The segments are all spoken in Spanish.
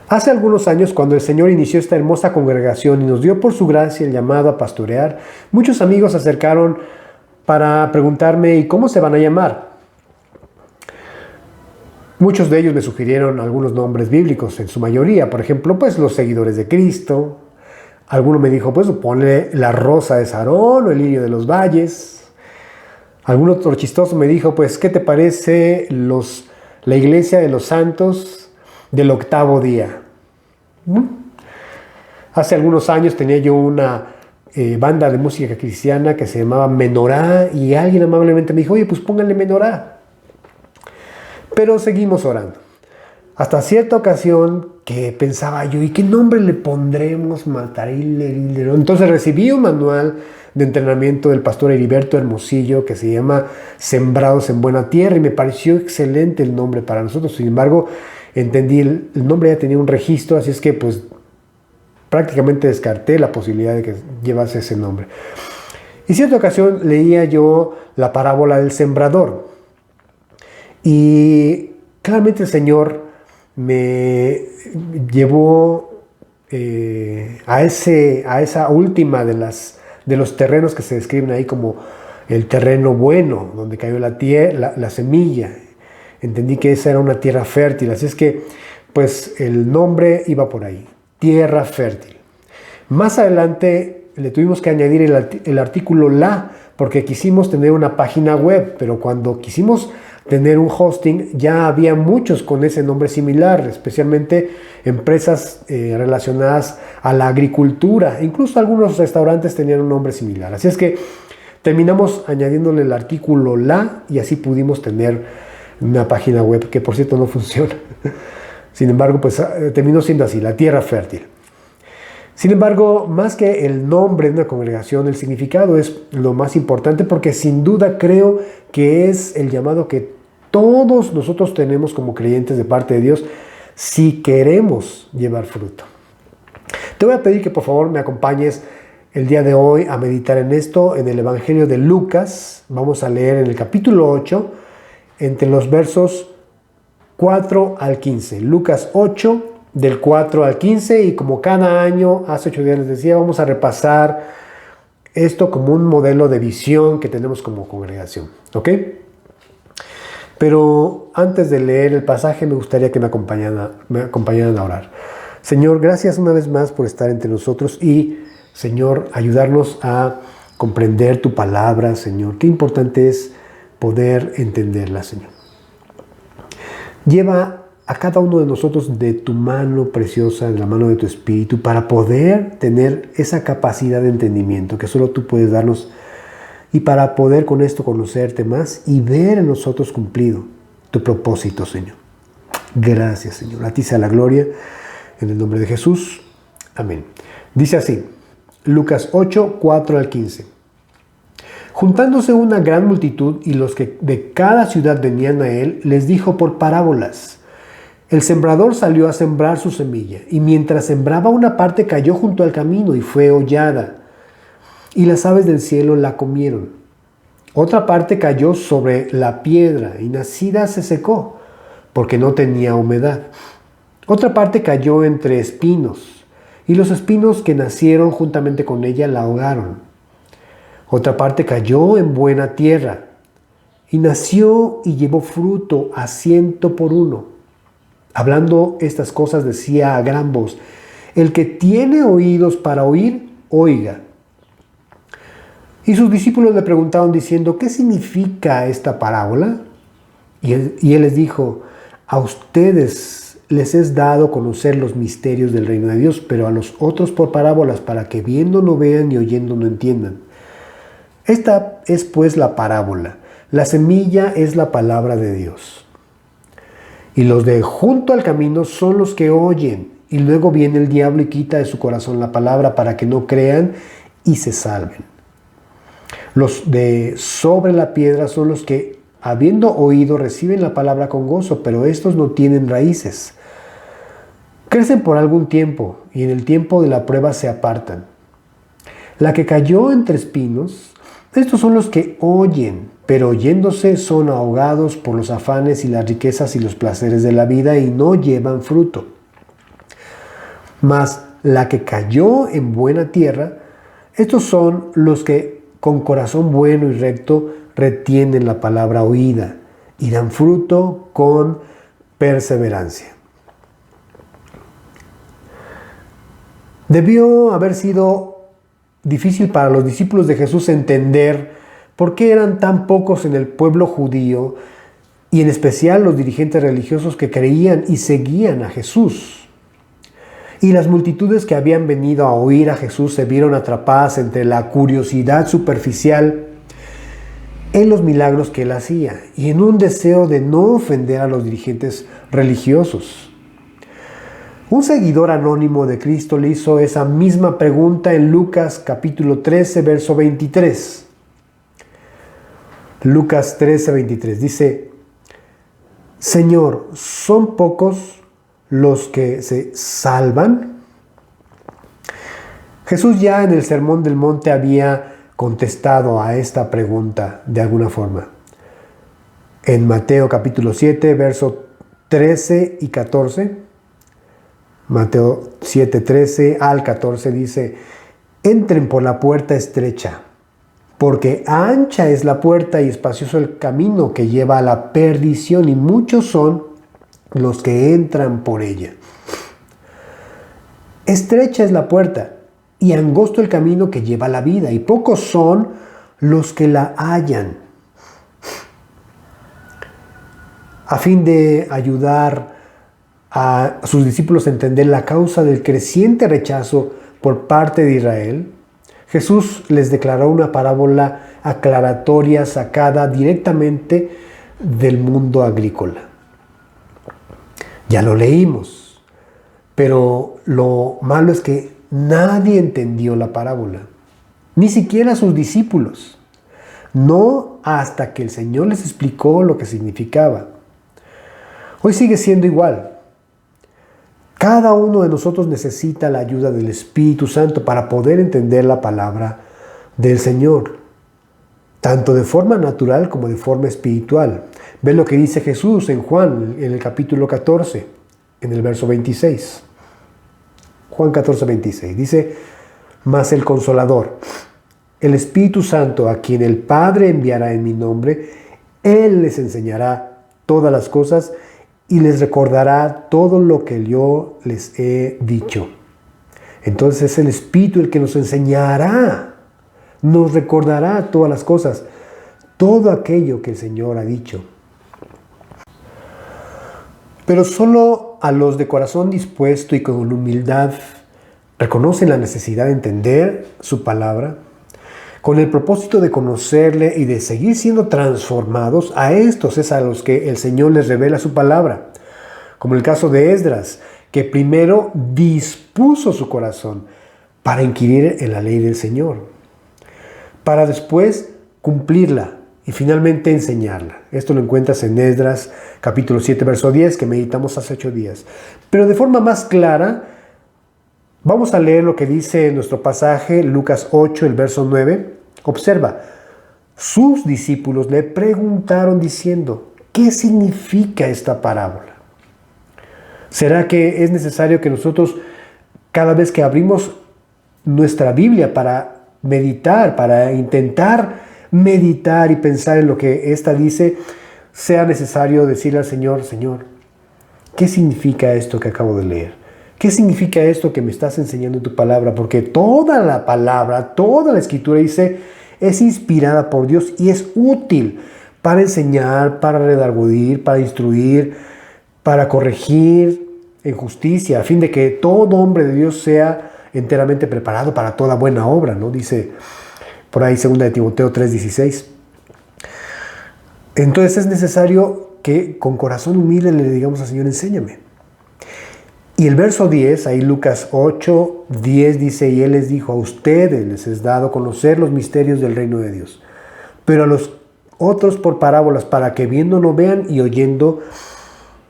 Hace algunos años, cuando el Señor inició esta hermosa congregación y nos dio por su gracia el llamado a pastorear, muchos amigos se acercaron para preguntarme ¿y cómo se van a llamar? Muchos de ellos me sugirieron algunos nombres bíblicos, en su mayoría, por ejemplo, pues los seguidores de Cristo. Alguno me dijo, pues ponle la rosa de Sarón o el lirio de los valles. Algún otro chistoso me dijo, pues, ¿qué te parece la iglesia de los santos del octavo día? Hace algunos años tenía yo una banda de música cristiana que se llamaba Menorá y alguien amablemente me dijo, oye, pues pónganle Menorá. Pero seguimos orando. Hasta cierta ocasión que pensaba yo, ¿y qué nombre le pondremos? Entonces recibí un manual de entrenamiento del pastor Heriberto Hermosillo que se llama Sembrados en Buena Tierra y me pareció excelente el nombre para nosotros. Sin embargo, entendí, el nombre ya tenía un registro, así es que pues prácticamente descarté la posibilidad de que llevase ese nombre. Y cierta ocasión leía yo la parábola del sembrador y claramente el Señor me llevó a esa última de los terrenos que se describen ahí como el terreno bueno, donde cayó la semilla. Entendí que esa era una tierra fértil, así es que pues el nombre iba por ahí, tierra fértil. Más adelante le tuvimos que añadir el artículo la, porque quisimos tener una página web, pero cuando quisimos tener un hosting, ya había muchos con ese nombre similar, especialmente empresas relacionadas a la agricultura. Incluso algunos restaurantes tenían un nombre similar. Así es que terminamos añadiéndole el artículo la y así pudimos tener una página web que por cierto no funciona. Sin embargo, pues terminó siendo así, la tierra fértil. Sin embargo, más que el nombre de una congregación, el significado es lo más importante porque sin duda creo que es el llamado que todos nosotros tenemos como creyentes de parte de Dios si queremos llevar fruto. Te voy a pedir que por favor me acompañes el día de hoy a meditar en esto, en el Evangelio de Lucas. Vamos a leer en el capítulo 8, entre los versos 4 al 15. Lucas 8, del 4 al 15, y como cada año, hace 8 días les decía, vamos a repasar esto como un modelo de visión que tenemos como congregación, ¿ok? Pero antes de leer el pasaje me gustaría que me acompañaran a orar. Señor, gracias una vez más por estar entre nosotros y, Señor, ayudarnos a comprender tu palabra, Señor. Qué importante es poder entenderla, Señor. Lleva a cada uno de nosotros de tu mano preciosa, de la mano de tu Espíritu, para poder tener esa capacidad de entendimiento que solo tú puedes darnos y para poder con esto conocerte más y ver en nosotros cumplido tu propósito, Señor. Gracias, Señor. A ti sea la gloria, en el nombre de Jesús. Amén. Dice así, Lucas 8, 4 al 15. Juntándose una gran multitud y los que de cada ciudad venían a él, les dijo por parábolas. El sembrador salió a sembrar su semilla, y mientras sembraba una parte cayó junto al camino y fue hollada, y las aves del cielo la comieron. Otra parte cayó sobre la piedra, y nacida se secó, porque no tenía humedad. Otra parte cayó entre espinos, y los espinos que nacieron juntamente con ella la ahogaron. Otra parte cayó en buena tierra, y nació y llevó fruto a 100 por uno. Hablando estas cosas decía a gran voz, el que tiene oídos para oír, oiga. Y sus discípulos le preguntaron diciendo, ¿qué significa esta parábola? Y él les dijo, a ustedes les es dado conocer los misterios del reino de Dios, pero a los otros por parábolas, para que viendo no vean y oyendo no entiendan. Esta es pues la parábola. La semilla es la palabra de Dios. Y los de junto al camino son los que oyen, y luego viene el diablo y quita de su corazón la palabra para que no crean y se salven. Los de sobre la piedra son los que, habiendo oído, reciben la palabra con gozo, pero estos no tienen raíces. Crecen por algún tiempo, y en el tiempo de la prueba se apartan. La que cayó entre espinos, estos son los que oyen, pero oyéndose son ahogados por los afanes y las riquezas y los placeres de la vida y no llevan fruto. Mas la que cayó en buena tierra, estos son los que con corazón bueno y recto retienen la palabra oída y dan fruto con perseverancia. Debió haber sido difícil para los discípulos de Jesús entender por qué eran tan pocos en el pueblo judío y en especial los dirigentes religiosos que creían y seguían a Jesús. Y las multitudes que habían venido a oír a Jesús se vieron atrapadas entre la curiosidad superficial en los milagros que él hacía y en un deseo de no ofender a los dirigentes religiosos. Un seguidor anónimo de Cristo le hizo esa misma pregunta en Lucas capítulo 13, verso 23. Lucas 13, 23 dice: Señor, ¿son pocos los que se salvan? Jesús ya en el Sermón del Monte había contestado a esta pregunta de alguna forma. En Mateo capítulo 7, verso 13 y 14, Mateo 7, 13 al 14 dice: Entren por la puerta estrecha, porque ancha es la puerta y espacioso el camino que lleva a la perdición, y muchos son los que entran por ella. Estrecha es la puerta y angosto el camino que lleva a la vida, y pocos son los que la hallan. A fin de ayudar a sus discípulos a entender la causa del creciente rechazo por parte de Israel, Jesús les declaró una parábola aclaratoria sacada directamente del mundo agrícola. Ya lo leímos, pero lo malo es que nadie entendió la parábola, ni siquiera sus discípulos, no hasta que el Señor les explicó lo que significaba. Hoy sigue siendo igual. Cada uno de nosotros necesita la ayuda del Espíritu Santo para poder entender la palabra del Señor, tanto de forma natural como de forma espiritual. Ve lo que dice Jesús en Juan, en el capítulo 14, en el verso 26. Juan 14, 26. Dice: Mas el Consolador, el Espíritu Santo, a quien el Padre enviará en mi nombre, Él les enseñará todas las cosas y les recordará todo lo que yo les he dicho. Entonces es el Espíritu el que nos enseñará, nos recordará todas las cosas, todo aquello que el Señor ha dicho. Pero solo a los de corazón dispuesto y con humildad reconocen la necesidad de entender su palabra, con el propósito de conocerle y de seguir siendo transformados. A estos es a los que el Señor les revela su palabra, como el caso de Esdras, que primero dispuso su corazón para inquirir en la ley del Señor, para después cumplirla y finalmente enseñarla. Esto lo encuentras en Esdras capítulo 7, verso 10, que meditamos hace 8 días. Pero de forma más clara, vamos a leer lo que dice en nuestro pasaje, Lucas 8, el verso 9. Observa, sus discípulos le preguntaron diciendo: ¿qué significa esta parábola? ¿Será que es necesario que nosotros, cada vez que abrimos nuestra Biblia para meditar, para intentar meditar y pensar en lo que ésta dice, sea necesario decirle al Señor: Señor, ¿qué significa esto que acabo de leer? ¿Qué significa esto que me estás enseñando en tu palabra? Porque toda la palabra, toda la escritura dice, es inspirada por Dios y es útil para enseñar, para redarguir, para instruir, para corregir en justicia, a fin de que todo hombre de Dios sea enteramente preparado para toda buena obra, ¿no? Dice por ahí 2 de Timoteo 3:16. Entonces es necesario que con corazón humilde le digamos al Señor: enséñame. Y el verso 10, ahí Lucas 8, 10 dice: y Él les dijo: a ustedes les es dado conocer los misterios del reino de Dios, pero a los otros por parábolas, para que viendo no vean y oyendo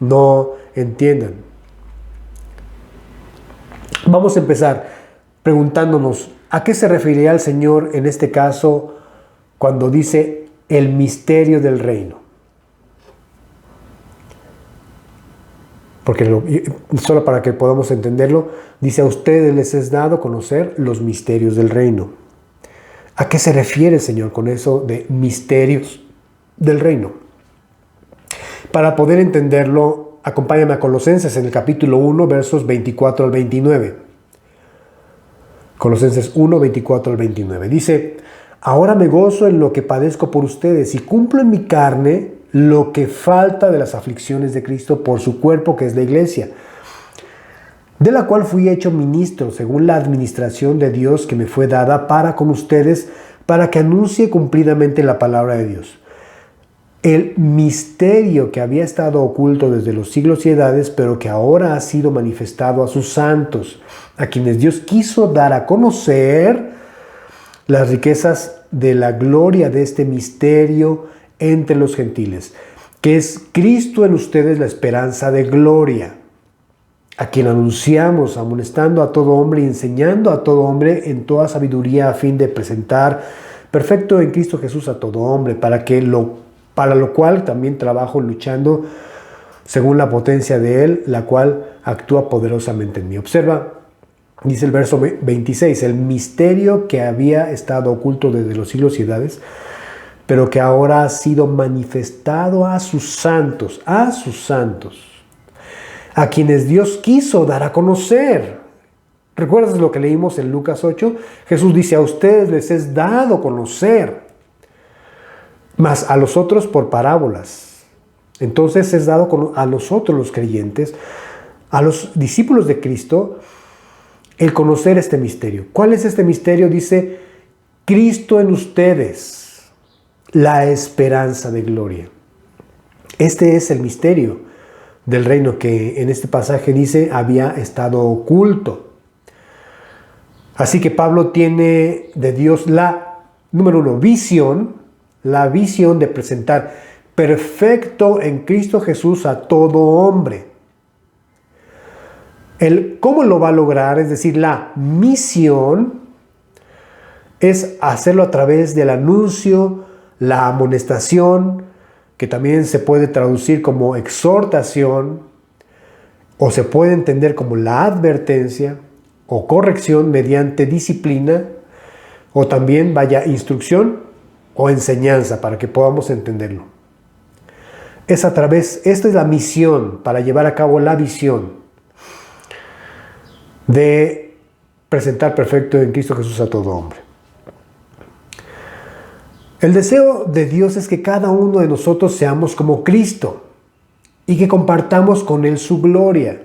no entiendan. Vamos a empezar preguntándonos: ¿a qué se referirá el Señor en este caso cuando dice el misterio del reino? solo para que podamos entenderlo, dice: a ustedes les es dado conocer los misterios del reino. ¿A qué se refiere, Señor, con eso de misterios del reino? Para poder entenderlo, acompáñame a Colosenses en el capítulo 1, versos 24 al 29. Colosenses 1, 24 al 29. Dice: ahora me gozo en lo que padezco por ustedes y cumplo en mi carne lo que falta de las aflicciones de Cristo por su cuerpo, que es la iglesia, de la cual fui hecho ministro según la administración de Dios que me fue dada para con ustedes, para que anuncie cumplidamente la palabra de Dios. El misterio que había estado oculto desde los siglos y edades, pero que ahora ha sido manifestado a sus santos, a quienes Dios quiso dar a conocer las riquezas de la gloria de este misterio entre los gentiles, que es Cristo en ustedes, la esperanza de gloria, a quien anunciamos, amonestando a todo hombre y enseñando a todo hombre en toda sabiduría, a fin de presentar perfecto en Cristo Jesús a todo hombre, para lo cual también trabajo luchando según la potencia de Él, la cual actúa poderosamente en mí. Observa, dice el verso 26, el misterio que había estado oculto desde los siglos y edades, pero que ahora ha sido manifestado a sus santos, a quienes Dios quiso dar a conocer. ¿Recuerdas lo que leímos en Lucas 8? Jesús dice: a ustedes les es dado conocer, mas a los otros por parábolas. Entonces es dado a nosotros los creyentes, a los discípulos de Cristo, el conocer este misterio. ¿Cuál es este misterio? Dice: Cristo en ustedes, la esperanza de gloria. Este es el misterio del reino que en este pasaje dice había estado oculto. Así que Pablo tiene de Dios número uno, la visión de presentar perfecto en Cristo Jesús a todo hombre. ¿Cómo lo va a lograr? Es decir, la misión es hacerlo a través del anuncio, la amonestación, que también se puede traducir como exhortación, o se puede entender como la advertencia o corrección mediante disciplina, o también instrucción o enseñanza, para que podamos entenderlo. Esta es la misión para llevar a cabo la visión de presentar perfecto en Cristo Jesús a todo hombre. El deseo de Dios es que cada uno de nosotros seamos como Cristo y que compartamos con Él su gloria.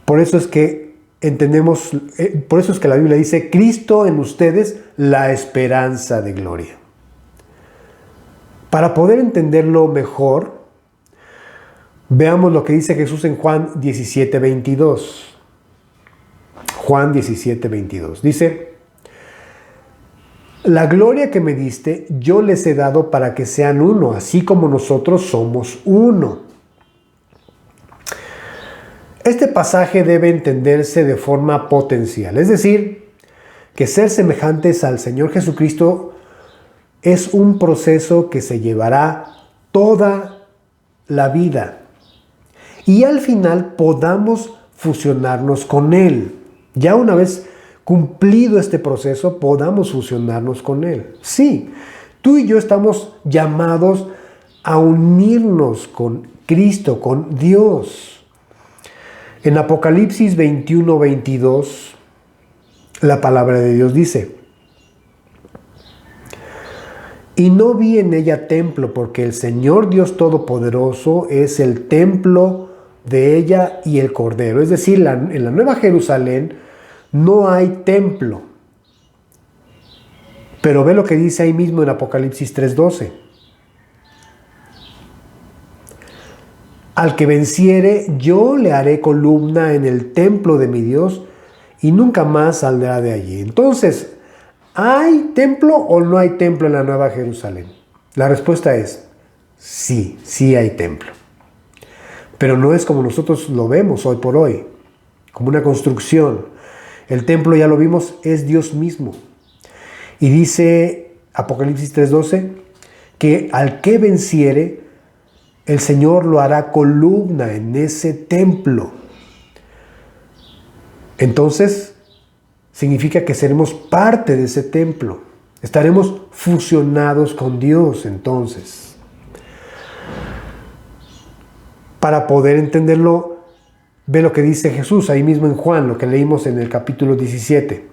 Por eso es que la Biblia dice: Cristo en ustedes, la esperanza de gloria. Para poder entenderlo mejor, veamos lo que dice Jesús en Juan 17:22. Juan 17:22. Dice: la gloria que me diste, yo les he dado para que sean uno, así como nosotros somos uno. Este pasaje debe entenderse de forma potencial, es decir, que ser semejantes al Señor Jesucristo es un proceso que se llevará toda la vida y al final podamos fusionarnos con Él. Ya una vez cumplido este proceso, podamos fusionarnos con Él. Sí, tú y yo estamos llamados a unirnos con Cristo, con Dios. En Apocalipsis 21:22, la palabra de Dios dice: y no vi en ella templo, porque el Señor Dios Todopoderoso es el templo de ella y el Cordero. Es decir, en la Nueva Jerusalén no hay templo. Pero ve lo que dice ahí mismo en Apocalipsis 3:12. Al que venciere, yo le haré columna en el templo de mi Dios y nunca más saldrá de allí. Entonces, ¿hay templo o no hay templo en la Nueva Jerusalén? La respuesta es sí, sí hay templo. Pero no es como nosotros lo vemos hoy por hoy, como una construcción. El templo, ya lo vimos, es Dios mismo. Y dice Apocalipsis 3:12 que al que venciere, el Señor lo hará columna en ese templo. Entonces, significa que seremos parte de ese templo. Estaremos fusionados con Dios entonces. Para poder entenderlo, ve lo que dice Jesús ahí mismo en Juan, lo que leímos en el capítulo 17.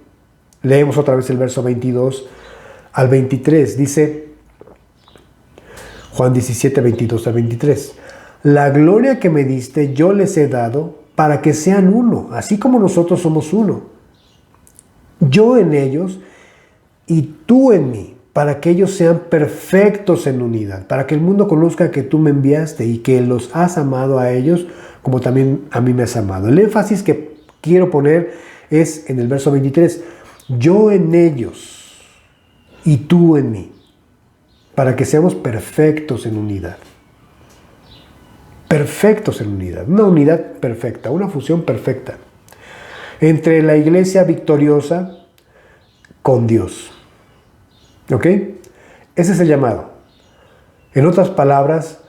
Leemos otra vez el verso 22 al 23. Dice Juan 17, 22 al 23. La gloria que me diste yo les he dado para que sean uno, así como nosotros somos uno. Yo en ellos y tú en mí, para que ellos sean perfectos en unidad, para que el mundo conozca que tú me enviaste y que los has amado a ellos como también a mí me has amado. El énfasis que quiero poner es en el verso 23, yo en ellos y tú en mí, para que seamos perfectos en unidad. Perfectos en unidad, una unidad perfecta, una fusión perfecta entre la iglesia victoriosa con Dios. ¿Ok? Ese es el llamado. En otras palabras,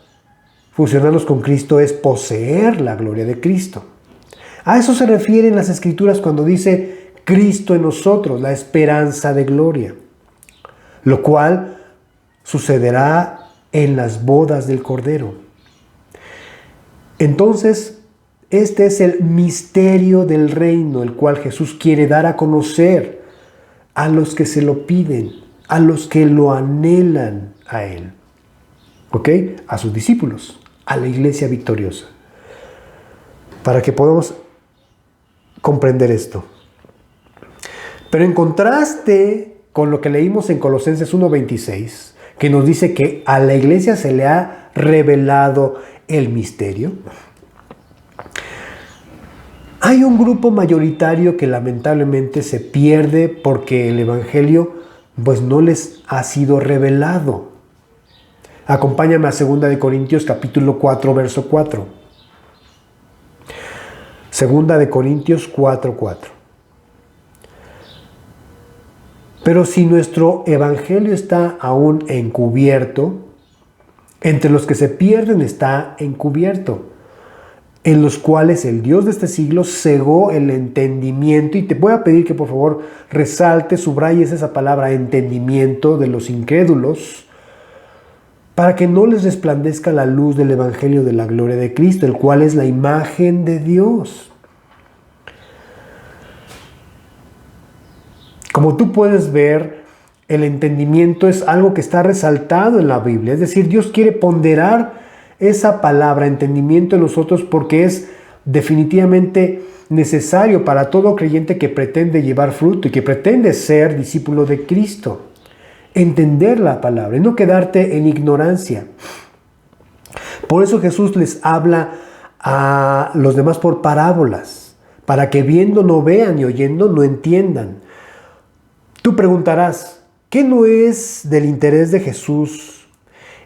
fusionarnos con Cristo es poseer la gloria de Cristo. A eso se refieren las Escrituras cuando dice Cristo en nosotros, la esperanza de gloria, lo cual sucederá en las bodas del Cordero. Entonces, este es el misterio del reino, el cual Jesús quiere dar a conocer a los que se lo piden, a los que lo anhelan a Él. ¿Ok? A sus discípulos, a la iglesia victoriosa. Para que podamos comprender esto. Pero en contraste con lo que leímos en Colosenses 1:26, que nos dice que a la iglesia se le ha revelado el misterio, hay un grupo mayoritario que lamentablemente se pierde porque el evangelio pues no les ha sido revelado. Acompáñame a 2 de Corintios capítulo 4 verso 4. 2 de Corintios 4:4. Pero si nuestro evangelio está aún encubierto, entre los que se pierden está encubierto, en los cuales el Dios de este siglo cegó el entendimiento. Y te voy a pedir que por favor resaltes, subrayes esa palabra entendimiento de los incrédulos, para que no les resplandezca la luz del evangelio de la gloria de Cristo, el cual es la imagen de Dios. Como tú puedes ver, el entendimiento es algo que está resaltado en la Biblia. Es decir, Dios quiere ponderar esa palabra entendimiento en nosotros porque es definitivamente necesario para todo creyente que pretende llevar fruto y que pretende ser discípulo de Cristo. Entender la palabra y no quedarte en ignorancia. Por eso Jesús les habla a los demás por parábolas, para que viendo no vean y oyendo no entiendan. Tú preguntarás, ¿qué no es del interés de Jesús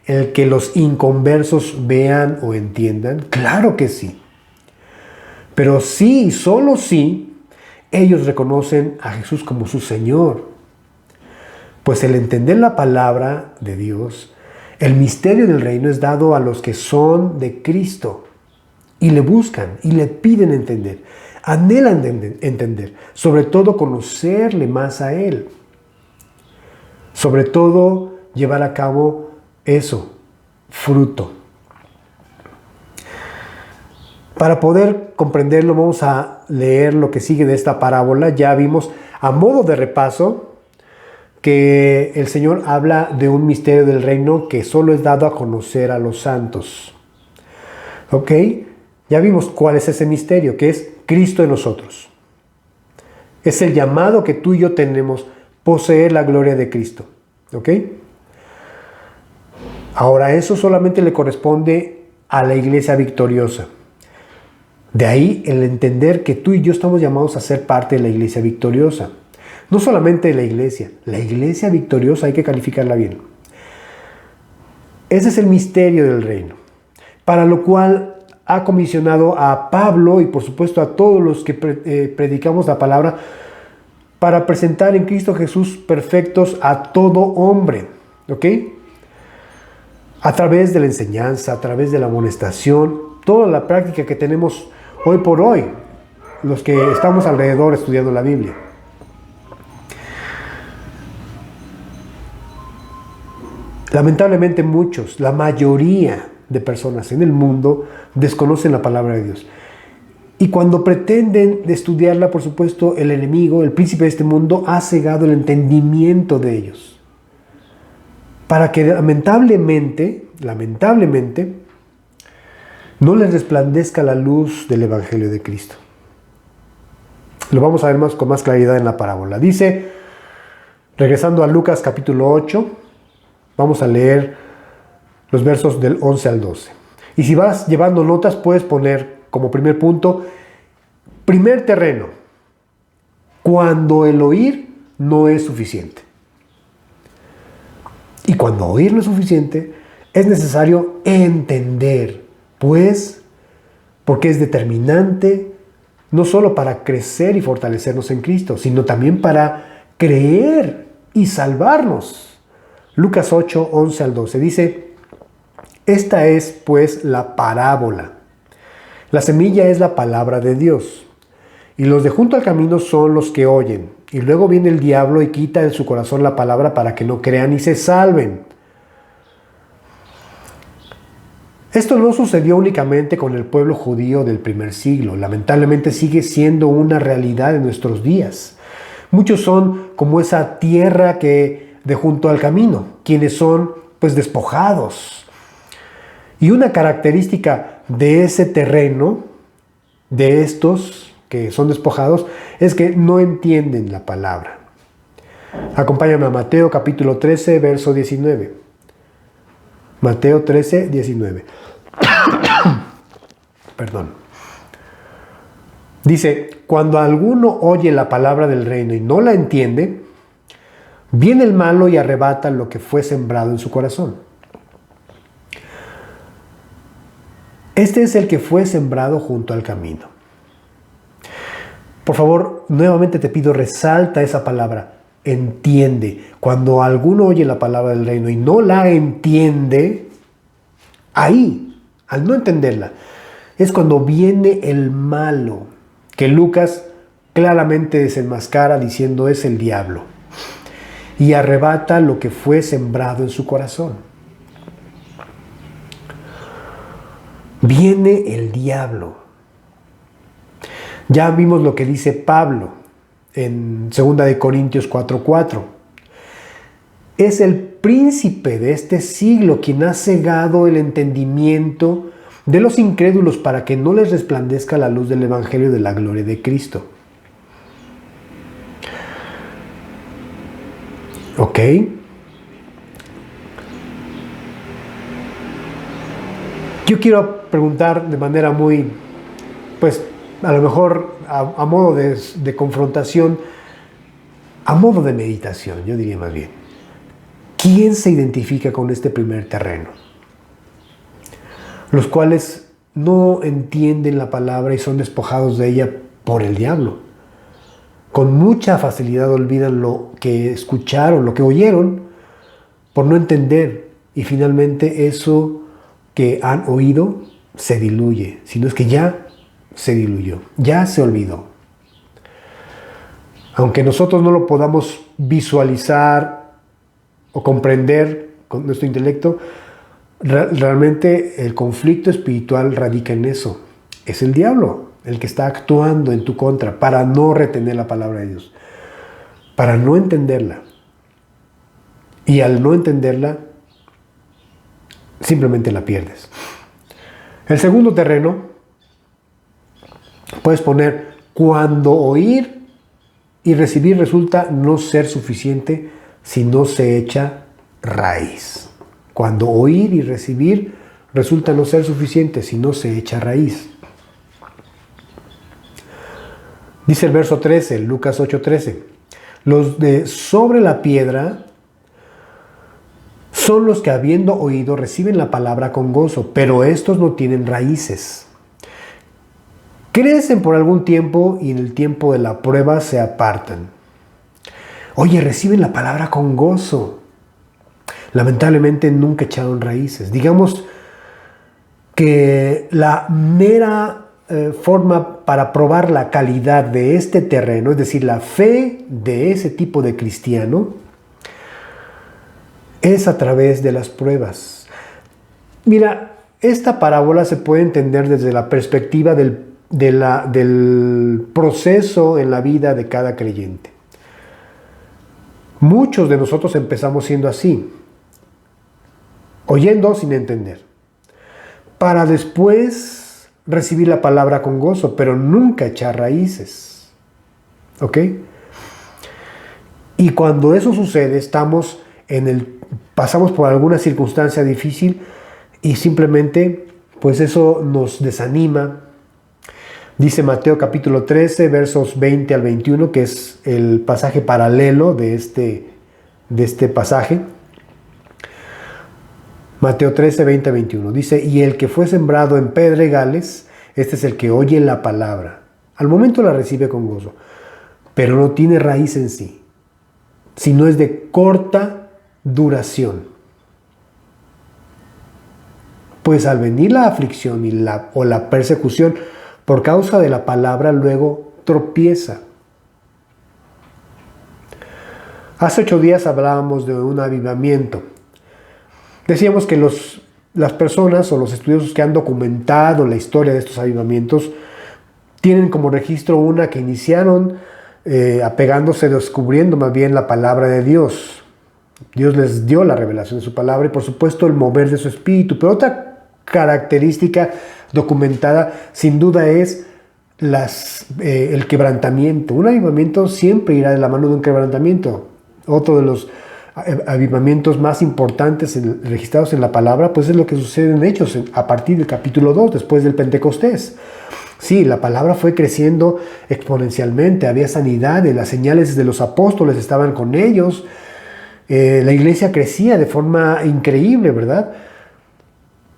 el que los inconversos vean o entiendan? Claro que sí. Pero sí y solo sí, ellos reconocen a Jesús como su Señor. Pues el entender la palabra de Dios, el misterio del reino es dado a los que son de Cristo y le buscan y le piden entender, anhelan entender, sobre todo conocerle más a Él, sobre todo llevar a cabo eso, fruto. Para poder comprenderlo, vamos a leer lo que sigue de esta parábola. Ya vimos a modo de repaso que el Señor habla de un misterio del reino que solo es dado a conocer a los santos. ¿Ok? Ya vimos cuál es ese misterio, que es Cristo en nosotros. Es el llamado que tú y yo tenemos, poseer la gloria de Cristo. ¿Ok? Ahora, eso solamente le corresponde a la iglesia victoriosa. De ahí el entender que tú y yo estamos llamados a ser parte de la iglesia victoriosa. No solamente de la iglesia victoriosa hay que calificarla bien. Ese es el misterio del reino, para lo cual ha comisionado a Pablo y por supuesto a todos los que predicamos la palabra para presentar en Cristo Jesús perfectos a todo hombre. ¿Ok? a través de la enseñanza, a través de la amonestación, toda la práctica que tenemos hoy por hoy, los que estamos alrededor estudiando la Biblia. Lamentablemente muchos, la mayoría de personas en el mundo desconocen la palabra de Dios. Y cuando pretenden estudiarla, por supuesto, el enemigo, el príncipe de este mundo, ha cegado el entendimiento de ellos. Para que lamentablemente, no les resplandezca la luz del Evangelio de Cristo. Lo vamos a ver con más claridad en la parábola. Dice, regresando a Lucas capítulo 8, vamos a leer los versos del 11 al 12. Y si vas llevando notas, puedes poner como primer punto, primer terreno, cuando el oír no es suficiente. Y cuando oír no es suficiente, es necesario entender, pues, porque es determinante no solo para crecer y fortalecernos en Cristo, sino también para creer y salvarnos. Lucas 8, 11 al 12 dice, esta es pues la parábola. La semilla es la palabra de Dios, y los de junto al camino son los que oyen. Y luego viene el diablo y quita de su corazón la palabra para que no crean y se salven. Esto no sucedió únicamente con el pueblo judío del primer siglo. Lamentablemente sigue siendo una realidad en nuestros días. Muchos son como esa tierra que de junto al camino, quienes son pues despojados. Y una característica de ese terreno, de estos que son despojados, es que no entienden la palabra. Acompáñame a Mateo capítulo 13, verso 19. Mateo 13, 19. Perdón. Dice, cuando alguno oye la palabra del reino y no la entiende, viene el malo y arrebata lo que fue sembrado en su corazón. Este es el que fue sembrado junto al camino. Por favor, nuevamente te pido, resalta esa palabra, entiende. Cuando alguno oye la palabra del reino y no la entiende, ahí, al no entenderla, es cuando viene el malo, que Lucas claramente desenmascara diciendo es el diablo, y arrebata lo que fue sembrado en su corazón. Viene el diablo. Ya vimos lo que dice Pablo en 2 de Corintios 4:4. Es el príncipe de este siglo quien ha cegado el entendimiento de los incrédulos para que no les resplandezca la luz del Evangelio de la gloria de Cristo. ¿Ok? Yo quiero preguntar de manera muy, pues, a lo mejor a modo de confrontación, a modo de meditación, yo diría más bien. ¿Quién se identifica con este primer terreno? Los cuales no entienden la palabra y son despojados de ella por el diablo. Con mucha facilidad olvidan lo que escucharon, lo que oyeron, por no entender. Y finalmente eso que han oído se diluye, sino es que ya se diluyó, ya se olvidó. Aunque nosotros no lo podamos visualizar o comprender con nuestro intelecto, realmente el conflicto espiritual radica en eso. Es el diablo el que está actuando en tu contra para no retener la palabra de Dios, para no entenderla. Y al no entenderla, simplemente la pierdes. El segundo terreno, puedes poner cuando oír y recibir resulta no ser suficiente si no se echa raíz. Cuando oír y recibir resulta no ser suficiente si no se echa raíz. Dice el verso 13, Lucas 8:13. Los de sobre la piedra son los que habiendo oído reciben la palabra con gozo, pero estos no tienen raíces. Crecen por algún tiempo y en el tiempo de la prueba se apartan. Oye, reciben la palabra con gozo. lamentablemente nunca echaron raíces. Digamos que la mera forma para probar la calidad de este terreno, es decir, la fe de ese tipo de cristiano, es a través de las pruebas. Mira, esta parábola se puede entender desde la perspectiva del proceso en la vida de cada creyente. Muchos de nosotros empezamos siendo así, oyendo sin entender, para después recibir la palabra con gozo, pero nunca echar raíces. ¿Ok? Y cuando eso sucede, pasamos por alguna circunstancia difícil y simplemente, pues eso nos desanima. Dice Mateo capítulo 13, versos 20 al 21, que es el pasaje paralelo de este pasaje. Mateo 13, 20 a 21. Dice, y el que fue sembrado en pedregales, este es el que oye la palabra. Al momento la recibe con gozo, pero no tiene raíz en sí, sino es de corta duración. Pues al venir la aflicción o la persecución por causa de la palabra, luego tropieza. Hace 8 días hablábamos de un avivamiento. Decíamos que las personas o los estudiosos que han documentado la historia de estos avivamientos tienen como registro una que iniciaron apegándose, descubriendo más bien la palabra de Dios. Dios les dio la revelación de su palabra y por supuesto el mover de su espíritu. Pero otra característica documentada sin duda es el quebrantamiento. Un avivamiento siempre irá de la mano de un quebrantamiento. Otro de los avivamientos más importantes registrados en la palabra, pues es lo que sucede en Hechos a partir del capítulo 2, después del Pentecostés. Sí, la palabra fue creciendo exponencialmente, había sanidades, las señales de los apóstoles estaban con ellos, la iglesia crecía de forma increíble, ¿verdad?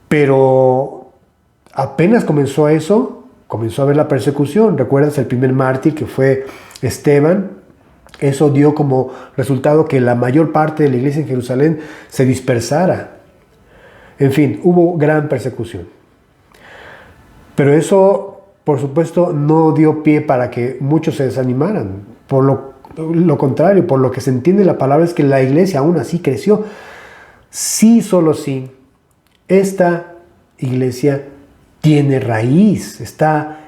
Pero apenas comenzó eso, comenzó a haber la persecución. ¿Recuerdas el primer mártir que fue Esteban? Eso dio como resultado que la mayor parte de la iglesia en Jerusalén se dispersara. En fin, hubo gran persecución. Pero eso, por supuesto, no dio pie para que muchos se desanimaran. Por lo contrario, por lo que se entiende la palabra es que la iglesia aún así creció. Sí, solo sí, esta iglesia tiene raíz, está,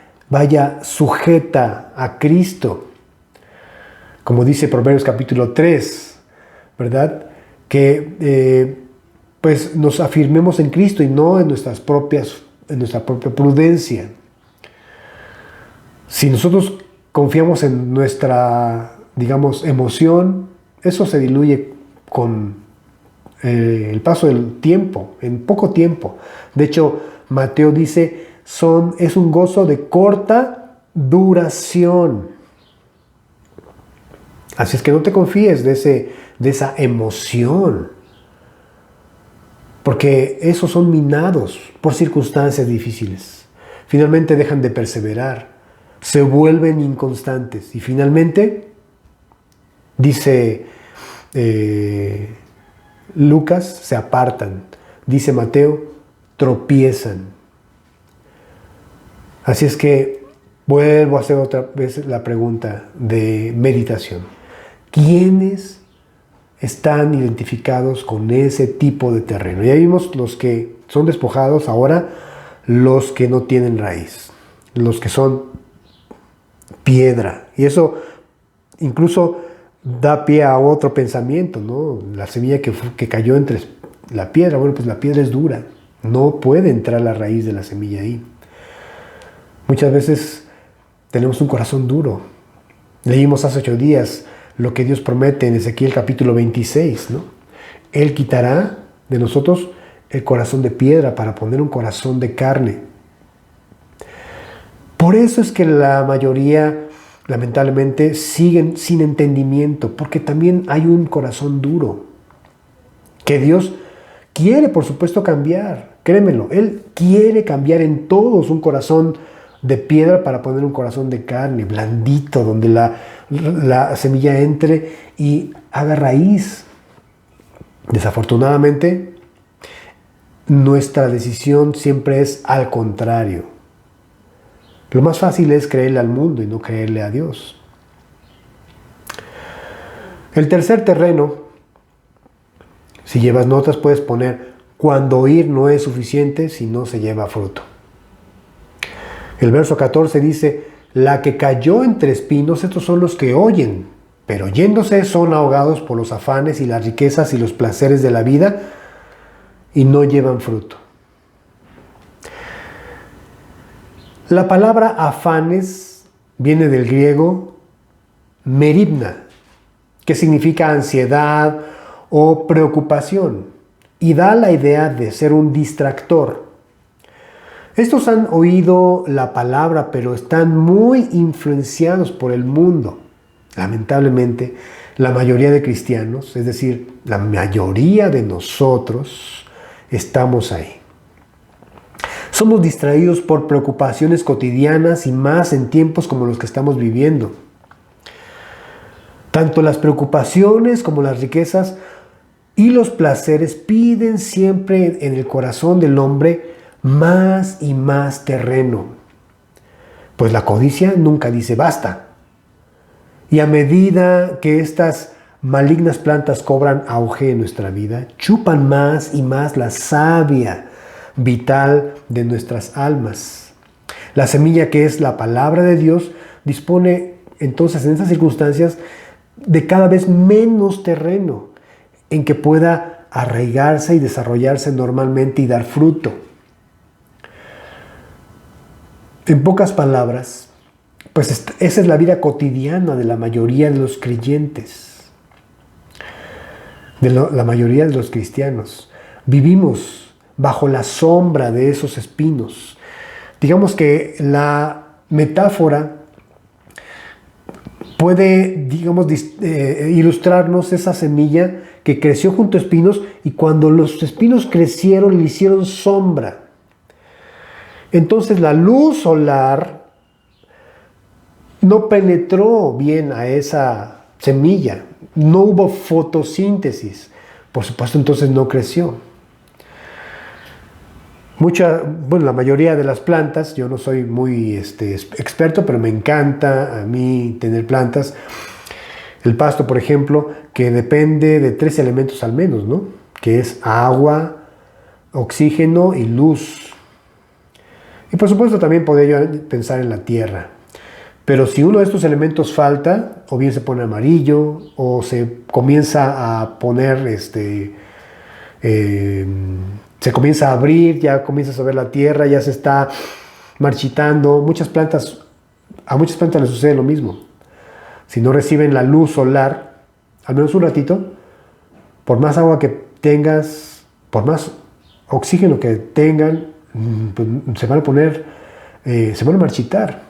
sujeta a Cristo. Como dice Proverbios capítulo 3, ¿verdad? Que pues nos afirmemos en Cristo y no en nuestra propia prudencia. Si nosotros confiamos en nuestra, digamos, emoción, eso se diluye con el paso del tiempo, en poco tiempo. De hecho, Mateo dice, es un gozo de corta duración. Así es que no te confíes de esa emoción, porque esos son minados por circunstancias difíciles. Finalmente dejan de perseverar, se vuelven inconstantes y finalmente, dice Lucas, se apartan. Dice Mateo, tropiezan. Así es que vuelvo a hacer otra vez la pregunta de meditación. ¿Quiénes están identificados con ese tipo de terreno? Ya vimos los que son despojados, ahora los que no tienen raíz, los que son piedra. Y eso incluso da pie a otro pensamiento, ¿no? La semilla que cayó entre la piedra, bueno, pues la piedra es dura, no puede entrar la raíz de la semilla ahí. Muchas veces tenemos un corazón duro. Leímos hace 8 días lo que Dios promete en Ezequiel capítulo 26, ¿no? Él quitará de nosotros el corazón de piedra para poner un corazón de carne. Por eso es que la mayoría, lamentablemente, siguen sin entendimiento, porque también hay un corazón duro, que Dios quiere, por supuesto, cambiar. Créemelo, Él quiere cambiar en todos un corazón de piedra para poner un corazón de carne, blandito, donde la semilla entre y haga raíz. Desafortunadamente, nuestra decisión siempre es al contrario. Lo más fácil es creerle al mundo y no creerle a Dios. El tercer terreno, si llevas notas puedes poner cuando oír no es suficiente si no se lleva fruto. El verso 14 dice, la que cayó entre espinos, estos son los que oyen, pero yéndose son ahogados por los afanes y las riquezas y los placeres de la vida y no llevan fruto. La palabra afanes viene del griego meribna, que significa ansiedad o preocupación, y da la idea de ser un distractor. Estos han oído la palabra, pero están muy influenciados por el mundo. Lamentablemente, la mayoría de cristianos, es decir, la mayoría de nosotros, estamos ahí. Somos distraídos por preocupaciones cotidianas y más en tiempos como los que estamos viviendo. Tanto las preocupaciones como las riquezas y los placeres piden siempre en el corazón del hombre más y más terreno. Pues la codicia nunca dice basta. Y a medida que estas malignas plantas cobran auge en nuestra vida, chupan más y más la savia vital de nuestras almas. La semilla que es la palabra de Dios dispone entonces en estas circunstancias de cada vez menos terreno en que pueda arraigarse y desarrollarse normalmente y dar fruto. En pocas palabras, pues esa es la vida cotidiana de la mayoría de los creyentes, la mayoría de los cristianos. Vivimos bajo la sombra de esos espinos. Digamos que la metáfora puede, ilustrarnos esa semilla que creció junto a espinos y cuando los espinos crecieron le hicieron sombra. Entonces la luz solar no penetró bien a esa semilla, no hubo fotosíntesis, por supuesto entonces no creció. La mayoría de las plantas, yo no soy muy experto, pero me encanta a mí tener plantas. El pasto, por ejemplo, que depende de 3 elementos al menos, ¿no? Que es agua, oxígeno y luz. Y por supuesto también podría yo pensar en la tierra. Pero si uno de estos elementos falta, o bien se pone amarillo, o se comienza a poner, se comienza a abrir, ya comienzas a ver la tierra, ya se está marchitando. A muchas plantas les sucede lo mismo. Si no reciben la luz solar, al menos un ratito, por más agua que tengas, por más oxígeno que tengan, pues se van a marchitar.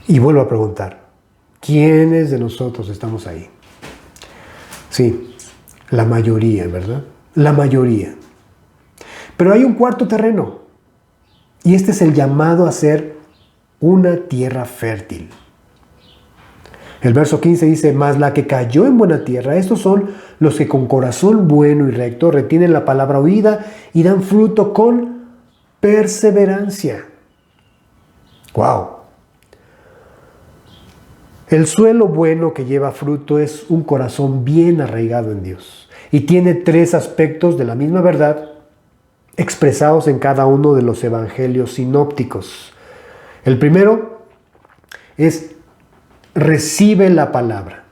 Y vuelvo a preguntar, ¿quiénes de nosotros estamos ahí? Sí, la mayoría, ¿verdad? La mayoría. Pero hay un cuarto terreno, y este es el llamado a ser una tierra fértil. El verso 15 dice, mas la que cayó en buena tierra, estos son los que con corazón bueno y recto retienen la palabra oída y dan fruto con perseverancia. ¡Wow! El suelo bueno que lleva fruto es un corazón bien arraigado en Dios y tiene 3 aspectos de la misma verdad expresados en cada uno de los evangelios sinópticos. El primero es recibe la palabra.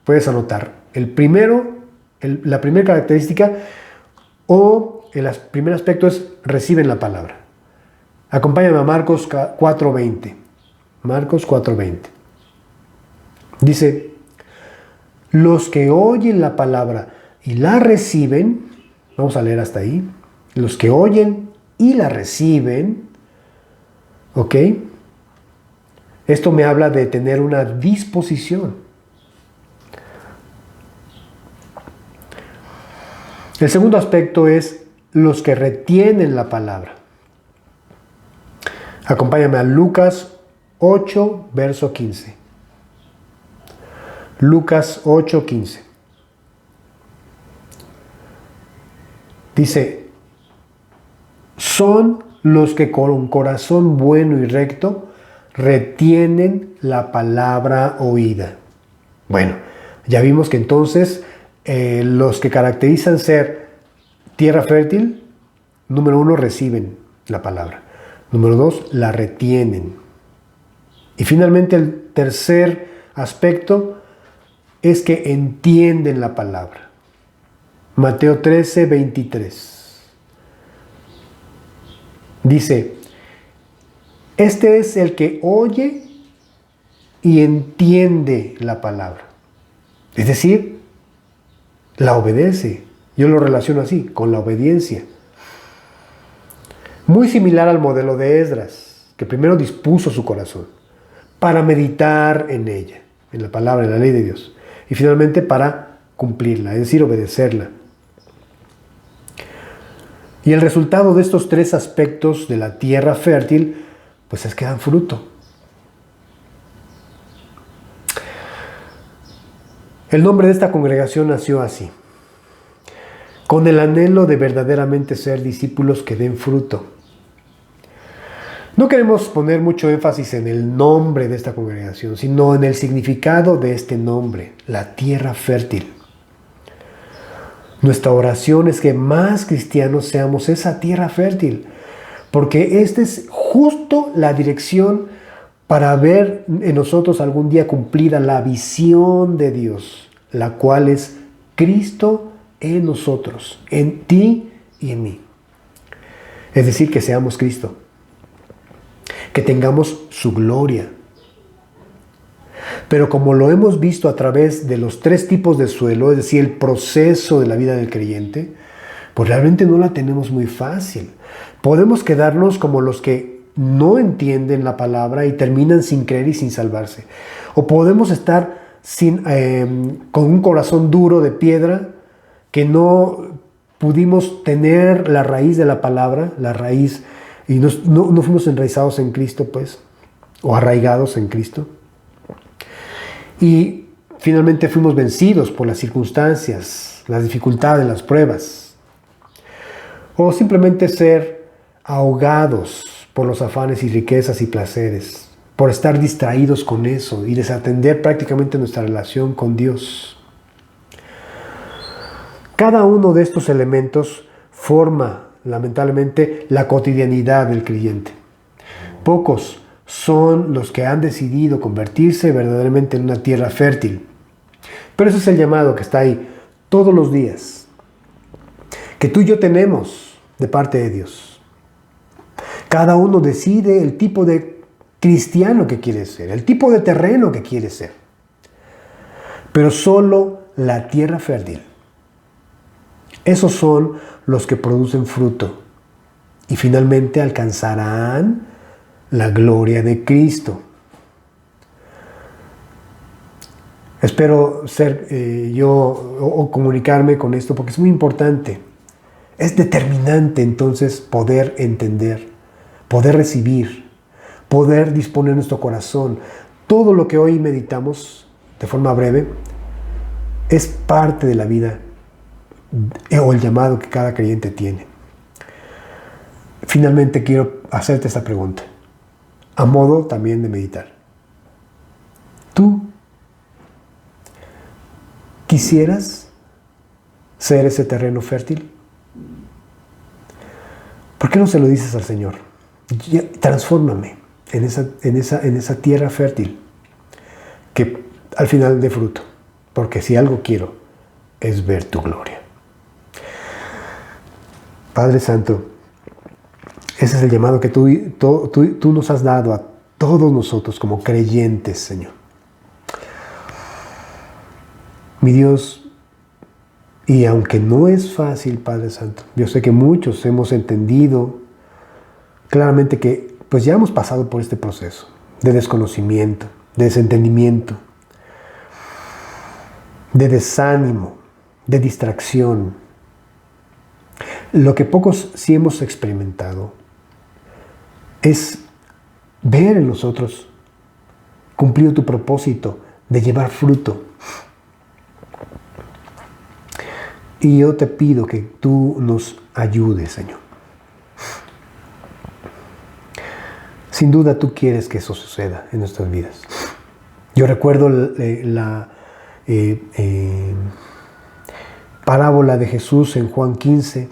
Puedes anotar. La primera característica o el primer aspecto es reciben la palabra. Acompáñame a Marcos 4:20. Marcos 4:20. Dice, los que oyen la palabra y la reciben, vamos a leer hasta ahí, los que oyen y la reciben, ¿ok? Esto me habla de tener una disposición. El segundo aspecto es los que retienen la palabra. Acompáñame a Lucas 8, verso 15. Lucas 8:15. Dice, son los que con un corazón bueno y recto retienen la palabra oída. Bueno, ya vimos que entonces los que caracterizan ser tierra fértil, número 1, reciben la palabra. Número 2, la retienen. Y finalmente el tercer aspecto es que entienden la palabra. Mateo 13, 23. Dice, este es el que oye y entiende la palabra. Es decir, la obedece. Yo lo relaciono así, con la obediencia. Muy similar al modelo de Esdras, que primero dispuso su corazón para meditar en ella, en la palabra, en la ley de Dios, y finalmente para cumplirla, es decir, obedecerla. Y el resultado de estos tres aspectos de la tierra fértil, pues es que dan fruto. El nombre de esta congregación nació así, con el anhelo de verdaderamente ser discípulos que den fruto. No queremos poner mucho énfasis en el nombre de esta congregación, sino en el significado de este nombre, la tierra fértil. Nuestra oración es que más cristianos seamos esa tierra fértil, porque esta es justo la dirección para ver en nosotros algún día cumplida la visión de Dios, la cual es Cristo en nosotros, en ti y en mí. Es decir, que seamos Cristo, que tengamos su gloria. Pero como lo hemos visto a través de los tres tipos de suelo, es decir, el proceso de la vida del creyente, pues realmente no la tenemos muy fácil. Podemos quedarnos como los que no entienden la palabra y terminan sin creer y sin salvarse. O podemos estar con un corazón duro de piedra, que no pudimos tener la raíz de la palabra, la raíz, y no fuimos enraizados en Cristo, pues, o arraigados en Cristo. Y finalmente fuimos vencidos por las circunstancias, las dificultades, las pruebas. O simplemente ser ahogados por los afanes y riquezas y placeres, por estar distraídos con eso y desatender prácticamente nuestra relación con Dios. Cada uno de estos elementos forma, lamentablemente, la cotidianidad del creyente. Pocos son los que han decidido convertirse verdaderamente en una tierra fértil. Pero ese es el llamado que está ahí todos los días, que tú y yo tenemos de parte de Dios. Cada uno decide el tipo de cristiano que quiere ser, el tipo de terreno que quiere ser. Pero solo la tierra fértil, esos son los que producen fruto y finalmente alcanzarán la gloria de Cristo. Espero ser o comunicarme con esto porque es muy importante. Es determinante entonces poder entender, poder recibir, poder disponer nuestro corazón. Todo lo que hoy meditamos de forma breve es parte de la vida o el llamado que cada creyente tiene. Finalmente quiero hacerte esta pregunta, a modo también de meditar. ¿Tú quisieras ser ese terreno fértil? ¿Por qué no se lo dices al Señor? Transfórmame en esa tierra fértil que al final dé fruto. Porque si algo quiero es ver tu gloria. Padre Santo, ese es el llamado que tú nos has dado a todos nosotros como creyentes, Señor. Mi Dios, y aunque no es fácil, Padre Santo, yo sé que muchos hemos entendido claramente que pues ya hemos pasado por este proceso de desconocimiento, de desentendimiento, de desánimo, de distracción. Lo que pocos sí hemos experimentado es ver en nosotros cumplido tu propósito de llevar fruto. Y yo te pido que tú nos ayude, Señor. Sin duda tú quieres que eso suceda en nuestras vidas. Yo recuerdo la parábola de Jesús en Juan 15,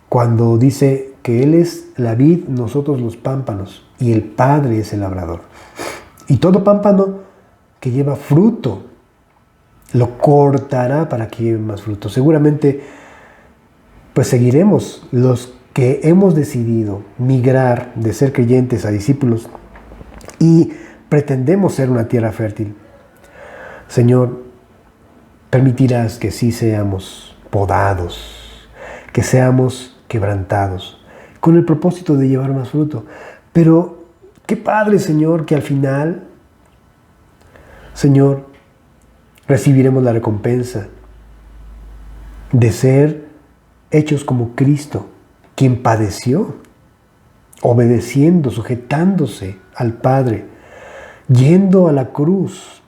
cuando dice que Él es la vid, nosotros los pámpanos, y el Padre es el labrador. Y todo pámpano que lleva fruto, lo cortará para que lleve más fruto. Seguramente, pues seguiremos los que hemos decidido migrar de ser creyentes a discípulos y pretendemos ser una tierra fértil. Señor, permitirás que sí seamos podados, que seamos quebrantados, con el propósito de llevar más fruto. Pero qué padre, Señor, que al final, Señor, recibiremos la recompensa de ser hechos como Cristo, quien padeció, obedeciendo, sujetándose al Padre, yendo a la cruz.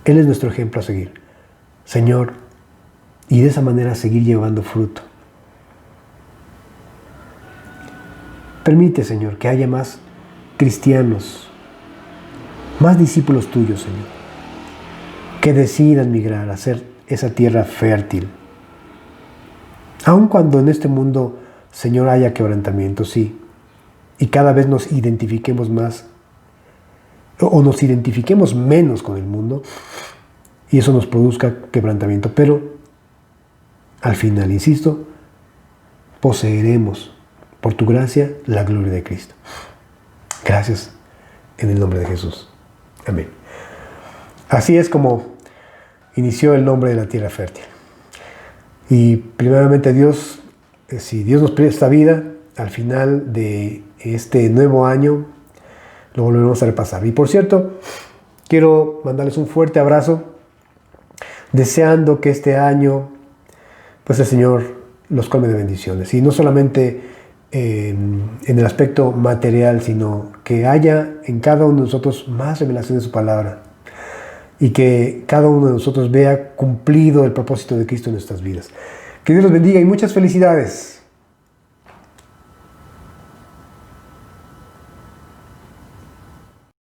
Él es nuestro ejemplo a seguir, Señor, y de esa manera seguir llevando fruto. Permite, Señor, que haya más cristianos, más discípulos tuyos, Señor, que decidan migrar a ser esa tierra fértil. Aun cuando en este mundo, Señor, haya quebrantamiento, sí, y cada vez nos identifiquemos más o nos identifiquemos menos con el mundo y eso nos produzca quebrantamiento, pero al final, insisto, poseeremos por tu gracia la gloria de Cristo. Gracias en el nombre de Jesús. Amén. Así es como inició el nombre de la tierra fértil. Y primeramente Dios, si Dios nos presta vida, al final de este nuevo año lo volveremos a repasar. Y por cierto, quiero mandarles un fuerte abrazo, deseando que este año, pues el Señor los colme de bendiciones. Y no solamente en el aspecto material, sino que haya en cada uno de nosotros más revelación de su palabra. Y que cada uno de nosotros vea cumplido el propósito de Cristo en nuestras vidas. Que Dios los bendiga y muchas felicidades.